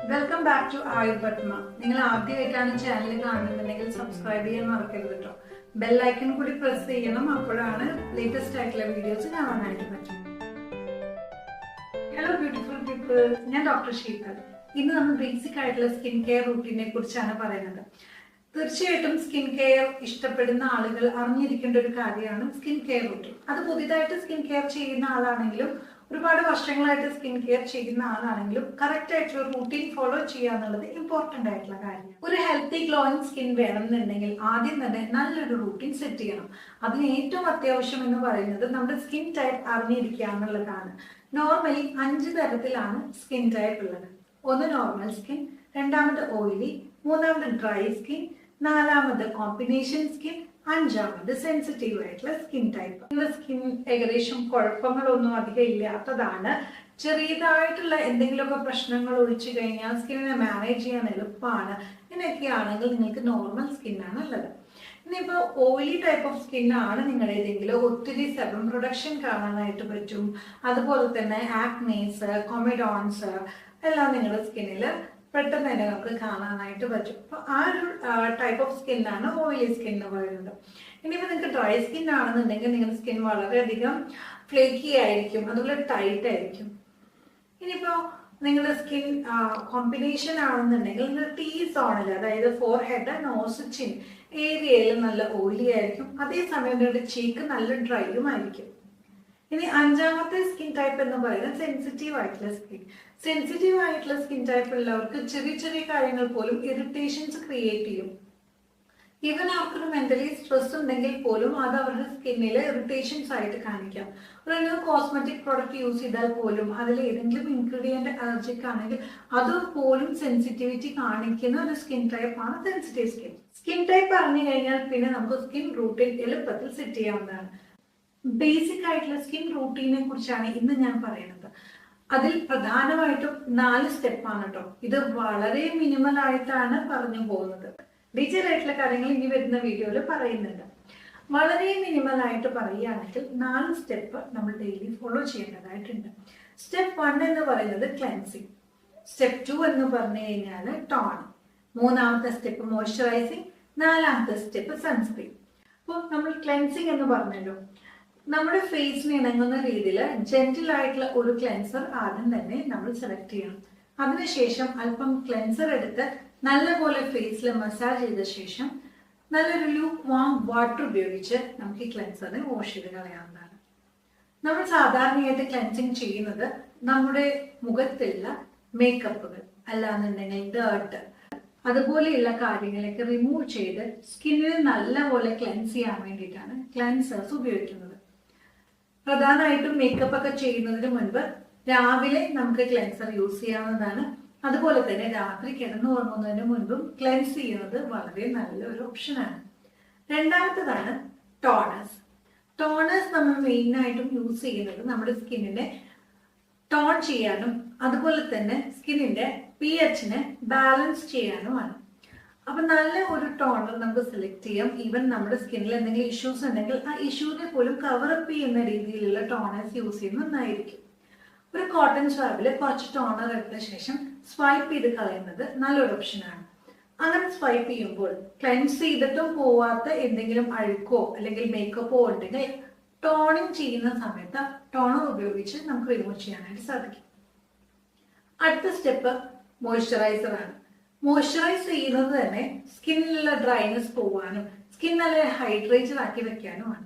Welcome back to ആയുർപത്മ. നിങ്ങൾ ആദ്യമായിട്ടാണ് channel കാണുന്നുണ്ടെങ്കിൽ സബ്സ്ക്രൈബ് ചെയ്യാൻ മറക്കരുത് കേട്ടോ. ബെല്ലൈക്കൺ കൂടി പ്രസ് ചെയ്യണം, അപ്പോഴാണ് ലേറ്റസ്റ്റ് ആയിട്ടുള്ള വീഡിയോസ് കാണാനായിട്ട് പറ്റും. ഹലോ ബ്യൂട്ടിഫുൾ പീപ്പിൾ, ഞാൻ ഡോക്ടർ ശീതൽ. ഇന്ന് നമ്മൾ ബേസിക് ആയിട്ടുള്ള സ്കിൻ കെയർ റൂട്ടീനെ കുറിച്ചാണ് പറയുന്നത്. തീർച്ചയായിട്ടും സ്കിൻ കെയർ ഇഷ്ടപ്പെടുന്ന ആളുകൾ അറിഞ്ഞിരിക്കേണ്ട ഒരു കാര്യമാണ് സ്കിൻ കെയർ റൂട്ടീൻ. അത് പുതിയതായിട്ട് സ്കിൻ കെയർ ചെയ്യുന്ന ആളാണെങ്കിലും ഒരുപാട് വർഷങ്ങളായിട്ട് സ്കിൻ കെയർ ചെയ്യുന്ന ആളാണെങ്കിലും കറക്റ്റ് ആയിട്ടുള്ള റൂട്ടീൻ ഫോളോ ചെയ്യുക എന്നുള്ളത് ഇമ്പോർട്ടൻ്റ് ആയിട്ടുള്ള കാര്യമാണ്. ഒരു ഹെൽത്തി ഗ്ലോയിങ് സ്കിൻ വേണമെന്നുണ്ടെങ്കിൽ ആദ്യം തന്നെ നല്ലൊരു റൂട്ടീൻ സെറ്റ് ചെയ്യണം. അതിന് ഏറ്റവും അത്യാവശ്യം എന്ന് പറയുന്നത് നമ്മുടെ സ്കിൻ ടൈപ്പ് അറിഞ്ഞിരിക്കുക എന്നുള്ളതാണ്. നോർമലി 5 തരത്തിലാണ് സ്കിൻ ടൈപ്പ് ഉള്ളത്. ഒന്ന് നോർമൽ സ്കിൻ, രണ്ടാമത് ഓയിലി, മൂന്നാമത് ഡ്രൈ സ്കിൻ, നാലാമത് കോമ്പിനേഷൻ സ്കിൻ, അഞ്ചാമത് സെൻസിറ്റീവ് ആയിട്ടുള്ള സ്കിൻ ടൈപ്പ്. നിങ്ങളുടെ സ്കിൻ ഏകദേശം കുഴപ്പങ്ങളൊന്നും അധികം ഇല്ലാത്തതാണ്, ചെറിയതായിട്ടുള്ള എന്തെങ്കിലുമൊക്കെ പ്രശ്നങ്ങൾ ഒഴിച്ചു കഴിഞ്ഞാൽ സ്കിന്നിനെ മാനേജ് ചെയ്യാൻ എളുപ്പമാണ്, ഇങ്ങനെയൊക്കെയാണെങ്കിൽ നിങ്ങൾക്ക് നോർമൽ സ്കിന്നാണ് ഉള്ളത്. ഇനിയിപ്പോ ഓയിലി ടൈപ്പ് ഓഫ് സ്കിൻ ആണ് നിങ്ങളുടേതെങ്കിൽ ഒത്തിരി സെബം പ്രൊഡക്ഷൻ കാണാനായിട്ട് പറ്റും. അതുപോലെ തന്നെ ആക്നീസ്, കൊമിഡോൺസ് എല്ലാം നിങ്ങളുടെ സ്കിന്നിൽ പെട്ടെന്ന് തന്നെ നമുക്ക് കാണാനായിട്ട് പറ്റും. അപ്പൊ ആ ഒരു ടൈപ്പ് ഓഫ് സ്കിന്നാണ് ഓയിലി സ്കിൻ എന്ന് പറയുന്നത്. ഇനിയിപ്പോൾ നിങ്ങൾക്ക് ഡ്രൈ സ്കിൻ ആണെന്നുണ്ടെങ്കിൽ നിങ്ങളുടെ സ്കിൻ വളരെയധികം ഫ്ലേക്കി ആയിരിക്കും, അതുപോലെ ടൈറ്റ് ആയിരിക്കും. ഇനിയിപ്പോ നിങ്ങളുടെ സ്കിൻ കോമ്പിനേഷൻ ആണെന്നുണ്ടെങ്കിൽ നിങ്ങളുടെ ടീ സോണിൽ, അതായത് ഫോർ ഹെഡ്, നോസ്, ചിൻ ഏരിയയിൽ നല്ല ഓയിലി ആയിരിക്കും, അതേസമയം നിങ്ങളുടെ ചീക്ക് നല്ല ഡ്രൈയും ആയിരിക്കും. ഇനി അഞ്ചാമത്തെ സ്കിൻ ടൈപ്പ് എന്ന് പറയുന്നത് സെൻസിറ്റീവ് ആയിട്ടുള്ള സ്കിൻ. സെൻസിറ്റീവ് ആയിട്ടുള്ള സ്കിൻ ടൈപ്പ് ഉള്ളവർക്ക് ചെറിയ ചെറിയ കാര്യങ്ങൾ പോലും ഇറിറ്റേഷൻസ് ക്രിയേറ്റ് ചെയ്യും. ഈവൻ അവർക്കൊരു മെന്റലി സ്ട്രെസ് ഉണ്ടെങ്കിൽ പോലും അത് അവരുടെ സ്കിന്നിൽ ഇറിറ്റേഷൻസ് ആയിട്ട് കാണിക്കാം. ഒരു കോസ്മെറ്റിക് പ്രോഡക്റ്റ് യൂസ് ചെയ്താൽ പോലും അതിൽ ഏതെങ്കിലും ഇൻഗ്രീഡിയന്റ് അലർജിക് ആണെങ്കിൽ അത് പോലും സെൻസിറ്റിവിറ്റി കാണിക്കുന്ന ഒരു സ്കിൻ ടൈപ്പാണ് സെൻസിറ്റീവ് സ്കിൻ. സ്കിൻ ടൈപ്പ് അറിഞ്ഞു കഴിഞ്ഞാൽ പിന്നെ നമുക്ക് സ്കിൻ റൂട്ടീൻ എളുപ്പത്തിൽ സെറ്റ് ചെയ്യാവുന്നതാണ്. ബേസിക് ആയിട്ടുള്ള സ്കിൻ റൂട്ടീനെ കുറിച്ചാണ് ഇന്ന് ഞാൻ പറയുന്നത്. അതിൽ പ്രധാനമായിട്ടും 4 സ്റ്റെപ്പാണ് കേട്ടോ. ഇത് വളരെ മിനിമൽ ആയിട്ടാണ് പറഞ്ഞു പോകുന്നത്. ഡീറ്റെയിൽ ആയിട്ടുള്ള കാര്യങ്ങൾ ഇനി വരുന്ന വീഡിയോയിൽ പറയുന്നുണ്ട്. വളരെ മിനിമൽ ആയിട്ട് പറയുകയാണെങ്കിൽ 4 സ്റ്റെപ്പ് നമ്മൾ ഡെയിലി ഫോളോ ചെയ്യേണ്ടതായിട്ടുണ്ട്. സ്റ്റെപ്പ് 1 എന്ന് പറയുന്നത് ക്ലെൻസിങ്. സ്റ്റെപ്പ് 2 എന്ന് പറഞ്ഞു കഴിഞ്ഞാൽ ടോൺ. മൂന്നാമത്തെ സ്റ്റെപ്പ് മോയ്സ്ചറൈസിങ്. നാലാമത്തെ സ്റ്റെപ്പ് സൺസ്ക്രീൻ. അപ്പോൾ നമ്മൾ ക്ലെൻസിങ് എന്ന് പറഞ്ഞല്ലോ, നമ്മുടെ ഫേസിന് ഇണങ്ങുന്ന രീതിയിൽ ജെന്റിൽ ആയിട്ടുള്ള ഒരു ക്ലെൻസർ ആദ്യം തന്നെ നമ്മൾ സെലക്ട് ചെയ്യണം. അതിനുശേഷം അല്പം ക്ലെൻസർ എടുത്ത് നല്ലപോലെ ഫേസിൽ മസാജ് ചെയ്ത ശേഷം നല്ലൊരു ലൂക്ക് വാം വാട്ടർ ഉപയോഗിച്ച് നമുക്ക് ഈ ക്ലെൻസറിനെ വാഷ് ചെയ്ത് കളയാവുന്നതാണ്. നമ്മൾ സാധാരണയായിട്ട് ക്ലെൻസിങ് ചെയ്യുന്നത് നമ്മുടെ മുഖത്തുള്ള മേക്കപ്പുകൾ, അല്ലാന്നുണ്ടെങ്കിൽ ഡേർട്ട്, അതുപോലെയുള്ള കാര്യങ്ങളൊക്കെ റിമൂവ് ചെയ്ത് സ്കിന്നിനെ നല്ലപോലെ ക്ലെൻസ് ചെയ്യാൻ വേണ്ടിയിട്ടാണ് ക്ലെൻസേഴ്സ് ഉപയോഗിക്കുന്നത്. പ്രധാനമായിട്ടും മേക്കപ്പ് ഒക്കെ ചെയ്യുന്നതിന് മുൻപ് രാവിലെ നമുക്ക് ക്ലെൻസർ യൂസ് ചെയ്യാവുന്നതാണ്. അതുപോലെ തന്നെ രാത്രി കിടന്നുറങ്ങുന്നതിന് മുൻപും ക്ലെൻസ് ചെയ്യുന്നത് വളരെ നല്ലൊരു ഓപ്ഷനാണ്. രണ്ടാമത്തേതാണ് ടോണേഴ്സ്. ടോണേഴ്സ് നമ്മൾ മെയിനായിട്ടും യൂസ് ചെയ്യുന്നത് നമ്മുടെ സ്കിന്നിനെ ടോൺ ചെയ്യാനും അതുപോലെ തന്നെ സ്കിന്നിന്റെ pHനെ ബാലൻസ് ചെയ്യാനുമാണ്. അപ്പൊ നല്ല ഒരു ടോണർ നമുക്ക് സെലക്ട് ചെയ്യാം. ഈവൻ നമ്മുടെ സ്കിന്നിൽ എന്തെങ്കിലും ഇഷ്യൂസ് ഉണ്ടെങ്കിൽ ആ ഇഷ്യൂനെ പോലും കവറപ്പ് ചെയ്യുന്ന രീതിയിലുള്ള ടോണേഴ്സ് യൂസ് ചെയ്യുന്നത് നന്നായിരിക്കും. ഒരു കോട്ടൺ സ്വാബിൽ കുറച്ച് ടോണർ എടുത്ത ശേഷം സ്വൈപ്പ് ചെയ്ത് കളയുന്നത് നല്ലൊരു ഓപ്ഷനാണ്. അങ്ങനെ സ്വൈപ്പ് ചെയ്യുമ്പോൾ ക്ലെൻസ് ചെയ്തിട്ടും പോവാത്ത എന്തെങ്കിലും അഴുക്കോ അല്ലെങ്കിൽ മേക്കപ്പോ ഉണ്ടെങ്കിൽ ടോണിങ് ചെയ്യുന്ന സമയത്ത് ടോണർ ഉപയോഗിച്ച് നമുക്ക് റിമൂവ് ചെയ്യാനായിട്ട് സാധിക്കും. അടുത്ത സ്റ്റെപ്പ് മോയ്സ്ചറൈസർ ആണ്. മോയ്സ്ചറൈസ് ചെയ്യുന്നത് തന്നെ സ്കിന്നിലുള്ള ഡ്രൈനെസ് പോവാനും സ്കിൻ നല്ല ഹൈഡ്രേറ്റഡ് ആക്കി വെക്കാനുമാണ്.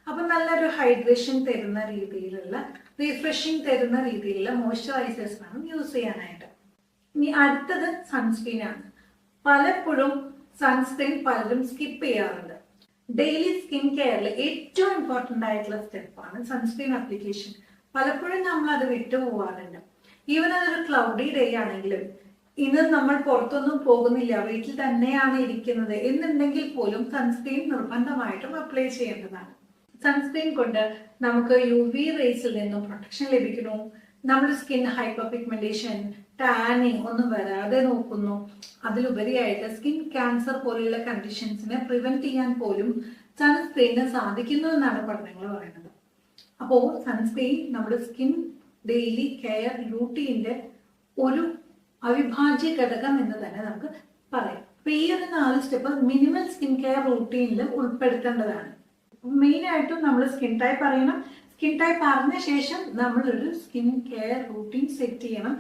അപ്പൊ നല്ലൊരു ഹൈഡ്രേഷൻ തരുന്ന രീതിയിലുള്ള, റീഫ്രഷിങ് തരുന്ന രീതിയിലുള്ള മോയ്സ്ചറൈസേഴ്സ് വേണം യൂസ് ചെയ്യാനായിട്ട്. ഇനി അടുത്തത് സൺസ്ക്രീൻ ആണ്. പലപ്പോഴും സൺസ്ക്രീൻ പലരും സ്കിപ്പ് ചെയ്യാറുണ്ട്. ഡെയിലി സ്കിൻ കെയറിൽ ഏറ്റവും ഇമ്പോർട്ടൻ്റ് ആയിട്ടുള്ള സ്റ്റെപ്പാണ് സൺസ്ക്രീൻ ആപ്ലിക്കേഷൻ. പലപ്പോഴും നമ്മൾ അത് വിട്ടുപോകാറുണ്ട്. ഈവൻ അതൊരു ക്ലൗഡി ഡേ ആണെങ്കിലും ഇന്ന് നമ്മൾ പുറത്തൊന്നും പോകുന്നില്ല, വീട്ടിൽ തന്നെയാണ് ഇരിക്കുന്നത് എന്നുണ്ടെങ്കിൽ പോലും സൺസ്ക്രീൻ നിർബന്ധമായിട്ടും അപ്ലൈ ചെയ്യേണ്ടതാണ്. സൺസ്ക്രീൻ കൊണ്ട് നമുക്ക് UV റേസിൽ നിന്നും പ്രൊട്ടക്ഷൻ ലഭിക്കുന്നു. നമ്മുടെ സ്കിൻ ഹൈപ്പർ പിഗ്മെന്റേഷൻ, ടാനിങ് ഒന്നും വരാതെ നോക്കുന്നു. അതിലുപരിയായിട്ട് സ്കിൻ ക്യാൻസർ പോലെയുള്ള കണ്ടീഷൻസിനെ പ്രിവെന്റ് ചെയ്യാൻ പോലും സൺസ്ക്രീനിന് സാധിക്കുന്നു എന്നാണ് പഠനങ്ങൾ പറയുന്നത്. അപ്പോൾ സൺസ്ക്രീൻ നമ്മുടെ സ്കിൻ ഡെയിലി കെയർ റൂട്ടീൻ്റെ ഒരു അവിഭാജ്യ ഘടകം എന്ന് തന്നെ നമുക്ക് പറയാം. അപ്പൊ ഈ ഒരു 4 സ്റ്റെപ്പ് മിനിമൽ സ്കിൻ കെയർ റൂട്ടീനിൽ ഉൾപ്പെടുത്തേണ്ടതാണ്. മെയിൻ ആയിട്ടും നമ്മൾ സ്കിൻ ടൈപ്പ് അറിയണം. സ്കിൻ ടൈപ്പ് അറിഞ്ഞ ശേഷം നമ്മളൊരു സ്കിൻ കെയർ റൂട്ടീൻ സെറ്റ് ചെയ്യണം.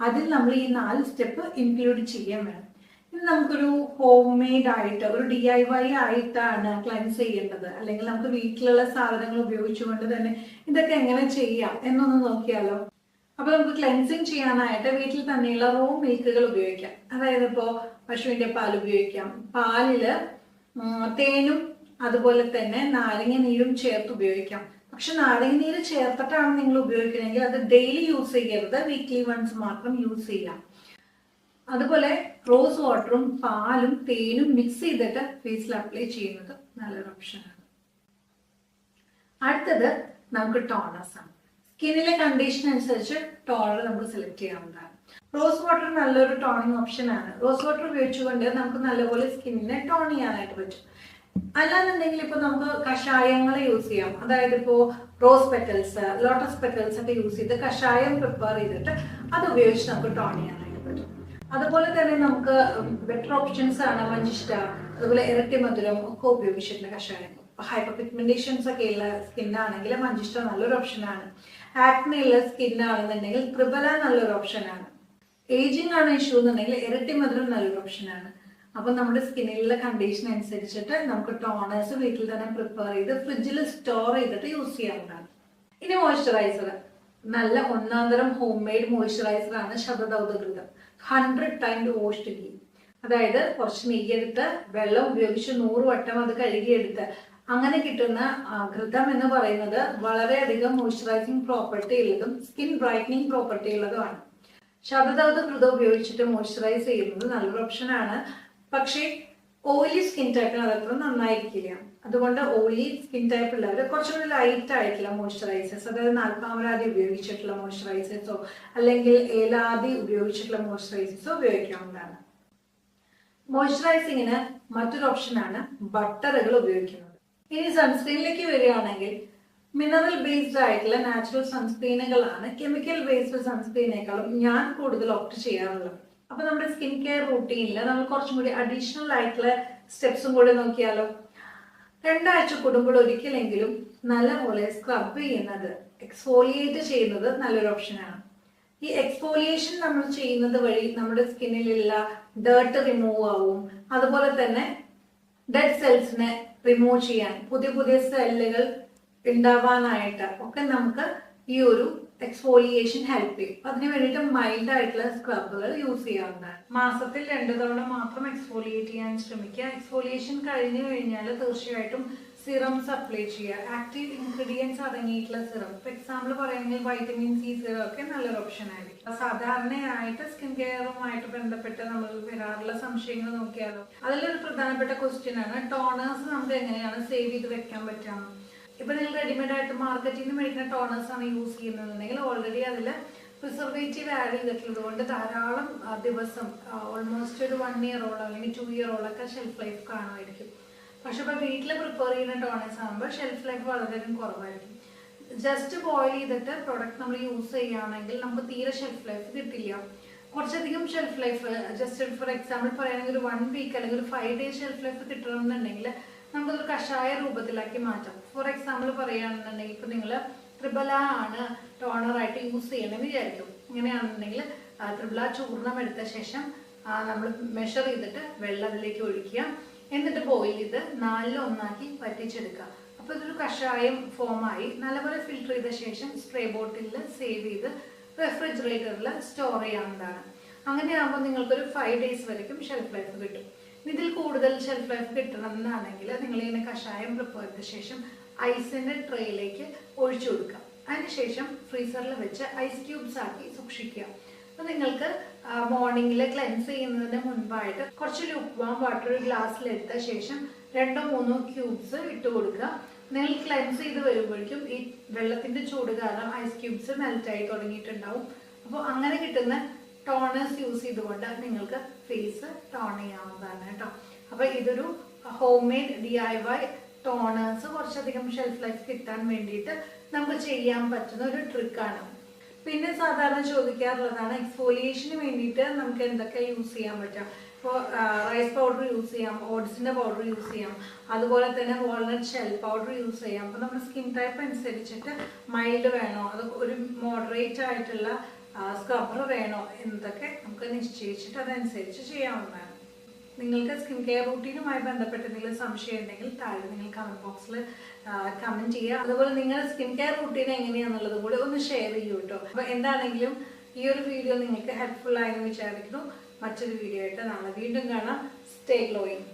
അതിൽ നമ്മൾ ഈ 4 സ്റ്റെപ്പ് ഇൻക്ലൂഡ് ചെയ്യാൻ വേണം. ഇത് നമുക്കൊരു ഹോം മെയ്ഡ് ആയിട്ട് ഒരു DIY ആയിട്ടാണ് ക്ലൻസ് ചെയ്യേണ്ടത്, അല്ലെങ്കിൽ നമുക്ക് വീട്ടിലുള്ള സാധനങ്ങൾ ഉപയോഗിച്ചുകൊണ്ട് തന്നെ ഇതൊക്കെ എങ്ങനെ ചെയ്യാം എന്നൊന്ന് നോക്കിയാലോ. അപ്പൊ നമുക്ക് ക്ലെൻസിങ് ചെയ്യാനായിട്ട് വീട്ടിൽ തന്നെയുള്ള റോ മിൽക്കുകൾ ഉപയോഗിക്കാം. അതായത് ഇപ്പോൾ പശുവിന്റെ പാൽ ഉപയോഗിക്കാം. പാലില് തേനും അതുപോലെ തന്നെ നാരങ്ങ നീരും ചേർത്ത് ഉപയോഗിക്കാം. പക്ഷെ നാരങ്ങ നീര് ചേർത്തിട്ടാണ് നിങ്ങൾ ഉപയോഗിക്കണമെങ്കിൽ അത് ഡെയിലി യൂസ് ചെയ്യരുത്, വീക്ക്ലി വൺസ് മാത്രം യൂസ് ചെയ്യാം. അതുപോലെ റോസ് വാട്ടറും പാലും തേനും മിക്സ് ചെയ്തിട്ട് ഫേസിൽ അപ്ലൈ ചെയ്യുന്നത് നല്ലൊരു ഓപ്ഷനാണ്. അടുത്തത് നമുക്ക് ടോണേഴ്സ് ആണ്. സ്കിന്നിലെ കണ്ടീഷൻ അനുസരിച്ച് ടോണർ നമുക്ക് സെലക്ട് ചെയ്യാവുന്നതാണ്. റോസ് വാട്ടർ നല്ലൊരു ടോണിങ് ഓപ്ഷൻ ആണ്. റോസ് വാട്ടർ ഉപയോഗിച്ചുകൊണ്ട് നമുക്ക് നല്ലപോലെ സ്കിന്നിനെ ടോൺ ചെയ്യാനായിട്ട് പറ്റും. അല്ലാന്നുണ്ടെങ്കിൽ ഇപ്പൊ നമുക്ക് കഷായങ്ങൾ യൂസ് ചെയ്യാം. അതായത് ഇപ്പോ റോസ് പെറ്റൽസ്, ലോട്ടസ് പെറ്റൽസ് ഒക്കെ യൂസ് ചെയ്ത് കഷായം പ്രിപ്പയർ ചെയ്തിട്ട് അത് ഉപയോഗിച്ച് നമുക്ക് ടോൺ ചെയ്യാനായിട്ട് പറ്റും. അതുപോലെ തന്നെ നമുക്ക് ബെറ്റർ ഓപ്ഷൻസ് ആണ് മഞ്ചിഷ്ട, അതുപോലെ ഇരട്ടി മധുരം ഒക്കെ ഉപയോഗിച്ചിട്ടുള്ള കഷായം. ഹൈപ്പർ പിഗ്മെന്റേഷൻസ് ഒക്കെ ഉള്ള സ്കിന്നാണെങ്കിൽ മഞ്ചിഷ്ട നല്ലൊരു ഓപ്ഷനാണ്. ആക്നെ ഉള്ള സ്കിന്നാണെന്നുണ്ടെങ്കിൽ ത്രിബല നല്ലൊരു ഓപ്ഷനാണ്. ഏജിങ് ആണ് ഇഷ്യൂ എന്നുണ്ടെങ്കിൽ ഇരട്ടി മധുരം നല്ലൊരു ഓപ്ഷനാണ്. അപ്പൊ നമ്മുടെ സ്കിന്നിലുള്ള കണ്ടീഷൻ അനുസരിച്ചിട്ട് നമുക്ക് ടോണേഴ്സ് വീട്ടിൽ തന്നെ പ്രിപ്പയർ ചെയ്ത് ഫ്രിഡ്ജിൽ സ്റ്റോർ ചെയ്തിട്ട് യൂസ് ചെയ്യാവുന്നതാണ്. ഇനി മോയ്സ്ചറൈസർ, നല്ല ഒന്നാം തരം ഹോം മെയ്ഡ് മോയ്സ്ചറൈസർ ആണ് ശതദൗതഘൃതം. 100 ടൈംസ് വാഷ്ഡ് ഗീ. അതായത് കുറച്ച് നെയ്യെടുത്ത് വെള്ളം ഉപയോഗിച്ച് 100 വട്ടം അത് കഴുകിയെടുത്ത് അങ്ങനെ കിട്ടുന്ന ഘൃതം എന്ന് പറയുന്നത് വളരെയധികം മോയ്സ്ചറൈസിങ് പ്രോപ്പർട്ടി ഉള്ളതും സ്കിൻ ബ്രൈറ്റനിങ് പ്രോപ്പർട്ടി ഉള്ളതുമാണ്. ശതദൗതഘൃതം ഉപയോഗിച്ചിട്ട് മോയ്സ്ചറൈസ് ചെയ്യുന്നത് നല്ലൊരു ഓപ്ഷനാണ്. പക്ഷേ ഓയിലി സ്കിൻ ടൈപ്പിന് അതത്ര നന്നായിരിക്കില്ല. അതുകൊണ്ട് ഓയിലി സ്കിൻ ടൈപ്പ് ഉള്ളവർ കുറച്ചുകൂടി ലൈറ്റ് ആയിട്ടുള്ള മോയ്സ്ചറൈസേഴ്സ്, അതായത് നാൽപ്പാമരാതി ഉപയോഗിച്ചിട്ടുള്ള മോയ്സ്ചറൈസേഴ്സോ അല്ലെങ്കിൽ ഏലാതി ഉപയോഗിച്ചിട്ടുള്ള മോയ്സ്ചറൈസേഴ്സോ ഉപയോഗിക്കാവുന്നതാണ്. മോയ്സ്ചറൈസിങ്ങിന് മറ്റൊരു ഓപ്ഷനാണ് ബട്ടറുകൾ ഉപയോഗിക്കുന്നത്. ഇനി സൺസ്ക്രീനിലേക്ക് വരികയാണെങ്കിൽ മിനറൽ ബേസ്ഡ് ആയിട്ടുള്ള നാച്ചുറൽ സൺസ്ക്രീനുകളാണ് കെമിക്കൽ ബേസ്ഡ് സൺസ്ക്രീനേക്കാളും ഞാൻ കൂടുതൽ ഓപ്റ്റ് ചെയ്യാറുള്ളത്. അപ്പൊ നമ്മുടെ സ്കിൻ കെയർ റൂട്ടീനിൽ നമ്മൾ കുറച്ചും കൂടി അഡീഷണൽ ആയിട്ടുള്ള സ്റ്റെപ്സും കൂടി നോക്കിയാലോ. 2 ആഴ്ച കൂടുമ്പോൾ ഒരിക്കലെങ്കിലും നല്ലപോലെ സ്ക്രബ് ചെയ്യുന്നത്, എക്സ്ഫോലിയേറ്റ് ചെയ്യുന്നത് നല്ലൊരു ഓപ്ഷനാണ്. ഈ എക്സ്ഫോലിയേഷൻ നമ്മൾ ചെയ്യുന്നത് വഴി നമ്മുടെ സ്കിന്നിലുള്ള ഡേർട്ട് റിമൂവ് ആവും. അതുപോലെ തന്നെ ഡെഡ് സെൽസിനെ റിമൂവ് ചെയ്യാൻ, പുതിയ പുതിയ സെല്ലുകൾ ഉണ്ടാവാനായിട്ട് ഒക്കെ നമുക്ക് ഈ ഒരു എക്സ്ഫോലിയേഷൻ ഹെൽപ്പ് ചെയ്യും. അതിന് വേണ്ടിയിട്ട് മൈൽഡ് ആയിട്ടുള്ള സ്ക്രബുകൾ യൂസ് ചെയ്യാവുന്നതാണ്. മാസത്തിൽ 2 തവണ മാത്രം എക്സ്ഫോലിയേറ്റ് ചെയ്യാൻ ശ്രമിക്കുക. എക്സ്ഫോലിയേഷൻ കഴിഞ്ഞു കഴിഞ്ഞാൽ തീർച്ചയായിട്ടും സിറംസ് അപ്ലൈ ചെയ്യുക. ആക്റ്റീവ് ഇൻഗ്രീഡിയൻസ് അടങ്ങിയിട്ടുള്ള സിറം, ഫോർ എക്സാമ്പിൾ പറയുകയാണെങ്കിൽ വൈറ്റമിൻ സി സിറം ഒക്കെ നല്ലൊരു ഓപ്ഷൻ ആയിരിക്കും. സാധാരണയായിട്ട് സ്കിൻ കെയറുമായിട്ട് ബന്ധപ്പെട്ട് നമ്മൾ വരാറുള്ള സംശയങ്ങൾ നോക്കിയാലോ. അതിലൊരു പ്രധാനപ്പെട്ട ക്വസ്റ്റ്യൻ ആണ് ടോണേഴ്സ് നമുക്ക് എങ്ങനെയാണ് സേവ് ചെയ്ത് വെക്കാൻ പറ്റുക. ഇപ്പൊ നിങ്ങൾ റെഡിമെയ്ഡ് ആയിട്ട് മാർക്കറ്റിൽ നിന്ന് മേടിക്കുന്ന ടോണേഴ്സ് ആണ് യൂസ് ചെയ്യുന്നതെന്നുണ്ടെങ്കിൽ ഓൾറെഡി അതിൽ പ്രിസർവേറ്റീവ് ആഡ് ചെയ്തിട്ടുള്ളത് കൊണ്ട് ധാരാളം ദിവസം, ഓൾമോസ്റ്റ് ഒരു 1 ഇയറോളം അല്ലെങ്കിൽ 2 ഇയറോളൊക്കെ ഷെൽഫ് ലൈഫ് കാണുമായിരിക്കും. പക്ഷെ ഇപ്പൊ വീട്ടിൽ പ്രിപ്പയർ ചെയ്യുന്ന ടോണേഴ്സ് ആകുമ്പോൾ ഷെൽഫ് ലൈഫ് വളരെയധികം കുറവായിരിക്കും. ജസ്റ്റ് ബോയിൽ ചെയ്തിട്ട് പ്രൊഡക്റ്റ് നമ്മൾ യൂസ് ചെയ്യുകയാണെങ്കിൽ നമുക്ക് തീരെ ഷെൽഫ് ലൈഫ് കിട്ടില്ല. കുറച്ചധികം shelf life, just for example പറയുകയാണെങ്കിൽ ഒരു 1 വീക്ക് അല്ലെങ്കിൽ ഒരു 5 ഡേയ്സ് ഷെൽഫ് ലൈഫ് കിട്ടണമെന്നുണ്ടെങ്കിൽ നമുക്കതൊരു കഷായ രൂപത്തിലാക്കി മാറ്റാം. ഫോർ എക്സാമ്പിൾ പറയുകയാണെന്നുണ്ടെങ്കിൽ ഇപ്പൊ നിങ്ങൾ ത്രിബല ആണ് ടോണറായിട്ട് യൂസ് ചെയ്യണമെന്ന് വിചാരിക്കും. ഇങ്ങനെയാണെന്നുണ്ടെങ്കിൽ ത്രിബല ചൂർണം എടുത്ത ശേഷം നമ്മൾ മെഷർ ചെയ്തിട്ട് വെള്ളം അതിലേക്ക് ഒഴിക്കുക. എന്നിട്ട് ബോയിൽ ചെയ്ത് 4-1 വറ്റിച്ചെടുക്കുക. അപ്പൊ ഇതൊരു കഷായം ഫോമായി നല്ലപോലെ ഫിൽട്ടർ ചെയ്ത ശേഷം സ്പ്രേ ബോട്ടിലിൽ സേവ് ചെയ്ത് റെഫ്രിജറേറ്ററിൽ സ്റ്റോർ ചെയ്യാവുന്നതാണ്. അങ്ങനെയാകുമ്പോൾ നിങ്ങൾക്കൊരു 5 ഡേയ്സ് വരയ്ക്കും ഷെൽഫ് ലൈഫ് കിട്ടും. ഇതിൽ കൂടുതൽ ഷെൽഫ് ലൈഫ് കിട്ടണമെന്നാണെങ്കിൽ നിങ്ങൾ ഇങ്ങനെ കഷായം പ്രിപ്പയർ ചെയ്ത ശേഷം ഐസിന്റെ ട്രേയിലേക്ക് ഒഴിച്ചു കൊടുക്കുക. അതിനുശേഷം ഫ്രീസറിൽ വെച്ച് ഐസ് ക്യൂബ്സ് ആക്കി സൂക്ഷിക്കുക. അപ്പൊ നിങ്ങൾക്ക് മോർണിംഗിൽ ക്ലെൻസ് ചെയ്യുന്നതിന് മുൻപായിട്ട് കുറച്ച് ലുക്വാം വാട്ടർ ഒരു ഗ്ലാസ്സിലെടുത്ത ശേഷം 2-3 ക്യൂബ്സ് ഇട്ട് കൊടുക്കുക. നിങ്ങൾ ക്ലെൻസ് ചെയ്ത് വരുമ്പോഴേക്കും ഈ വെള്ളത്തിന്റെ ചൂട് കാരണം ഐസ് ക്യൂബ്സ് മെൽറ്റ് ആയി തുടങ്ങിയിട്ടുണ്ടാവും. അപ്പോൾ അങ്ങനെ കിട്ടുന്ന ടോണേഴ്സ് യൂസ് ചെയ്തുകൊണ്ട് നിങ്ങൾക്ക് ഫേസ് ടോൺ ചെയ്യാവുന്നതാണ് കേട്ടോ. അപ്പൊ ഇതൊരു ഹോം മെയ്ഡ് DIY ടോണേഴ്സ് കുറച്ചധികം ഷെൽഫ് ലൈഫ് കിട്ടാൻ വേണ്ടിയിട്ട് നമുക്ക് ചെയ്യാൻ പറ്റുന്ന ഒരു ട്രിക്കാണ്. പിന്നെ സാധാരണ ചോദിക്കാറുള്ളതാണ് എക്സ്ഫോലിയേഷന് വേണ്ടിയിട്ട് നമുക്ക് എന്തൊക്കെ യൂസ് ചെയ്യാൻ പറ്റും. ഇപ്പോൾ റൈസ് പൗഡർ യൂസ് ചെയ്യാം, ഓട്സിന്റെ പൗഡർ യൂസ് ചെയ്യാം, അതുപോലെ തന്നെ വാൾനട്ട് ഷെൽ പൗഡർ യൂസ് ചെയ്യാം. അപ്പോൾ നമ്മുടെ സ്കിൻ ടൈപ്പ് അനുസരിച്ചിട്ട് മൈൽഡ് വേണോ, അത് ഒരു മോഡറേറ്റ് ആയിട്ടുള്ള സ്ക്രബ്ബർ വേണോ എന്നതൊക്കെ നമുക്ക് നിശ്ചയിച്ചിട്ട് അതനുസരിച്ച് ചെയ്യാവുന്നതാണ്. നിങ്ങൾക്ക് സ്കിൻ കെയർ റൂട്ടീനുമായി ബന്ധപ്പെട്ട് എന്തെങ്കിലും സംശയം ഉണ്ടെങ്കിൽ താഴെ നിങ്ങൾ കമന്റ് ബോക്സിൽ കമന്റ് ചെയ്യുക. അതുപോലെ നിങ്ങളുടെ സ്കിൻ കെയർ റൂട്ടീൻ എങ്ങനെയാണെന്നുള്ളതും കൂടെ ഒന്ന് ഷെയർ ചെയ്യൂ കേട്ടോ. അപ്പോൾ എന്താണെങ്കിലും ഈ ഒരു വീഡിയോ നിങ്ങൾക്ക് ഹെൽപ്ഫുൾ ആയെന്ന് വിചാരിക്കുന്നു. മറ്റൊരു വീഡിയോ ആയിട്ട് നാളെ വീണ്ടും കാണാം. Stay glowing.